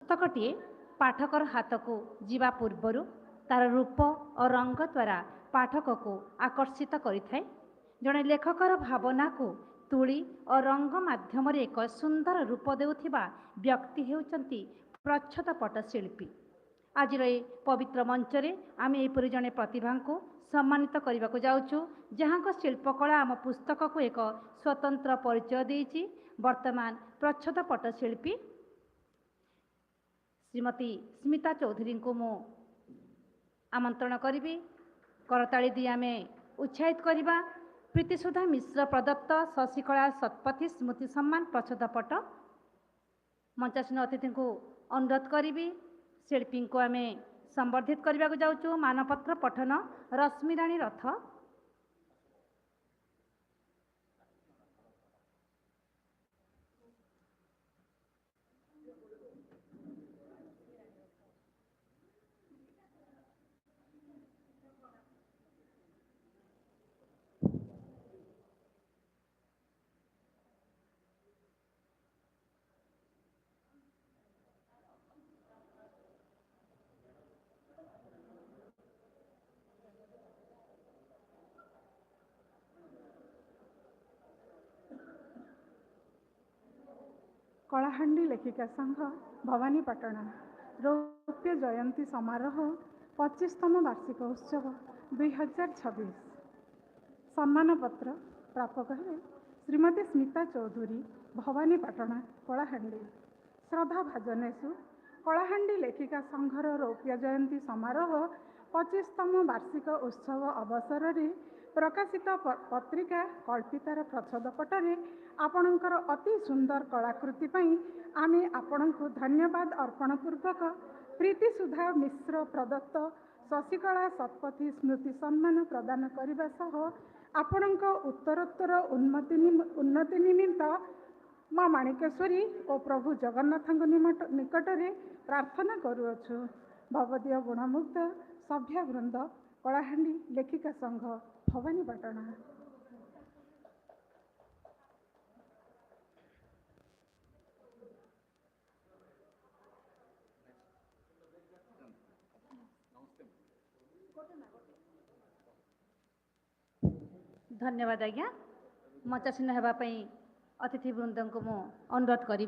पुस्तकटी पाठकर हाथ को जीवा पूर्वर तार रूप और रंग द्वारा पाठक को आकर्षित करिथाए। जड़े लेखकर भावना को तुली और रंग माध्यम एक सुंदर रूप देउथिबा व्यक्ति हेउचंती प्रच्छदपट शिल्पी। आज पवित्र मंचरे आम एपरी जड़े प्रतिभा को सम्मानित करने को जाऊँ जहाँ शिल्पकला आम पुस्तक को एक स्वतंत्र परिचय देइछि। वर्तमान प्रच्छदपट शिल्पी श्रीमती स्मिता चौधरी को मु आमंत्रण करी करताली दी आम उत्साहित करवा। प्रीतिसुधा मिश्र प्रदत्त शशिकला शतपथी स्मृति सम्मान प्रच्छदपट मंचासीन अतिथि को अनुरोध करी शिल्पी को आम संबर्धित करने को जाऊँ। मानपत्र पठन रश्मिराणी रथ। कलाहांडी लेखिका संघ भवानीपाटना रौप्य जयंती समारोह 25तम वार्षिक उत्सव 2026 सम्मान पत्र प्रापक है श्रीमती स्मिता चौधरी भवानीपाटना कलाहांडी। श्रद्धा भाजनेशु कलाहांडी लेखिका संघर रौप्य जयंती समारोह 25तम वार्षिक उत्सव अवसर में प्रकाशित पत्रिका कल्पितार प्रच्छदपटरे आपणकर अति सुंदर कलाकृति पई आमे आपणको धन्यवाद अर्पण पूर्वक प्रीतिसुधा मिश्र प्रदत्त शशिकला शतपथी स्मृति सम्मान प्रदान करने सह आपणक उत्तरोत्तर उन्नति निमित्त माँ माणिकेश्वरी और प्रभु जगन्नाथ निकट में प्रार्थना करुअछु। भवदीय गुणमुग्ध सभ्यवृंद कलाहांडी लेखिका संघ भवानीपाटना। धन्यवाद आज्ञा। मंचासीन होगापी अतिथिवृंद को मु अनुरोध करी।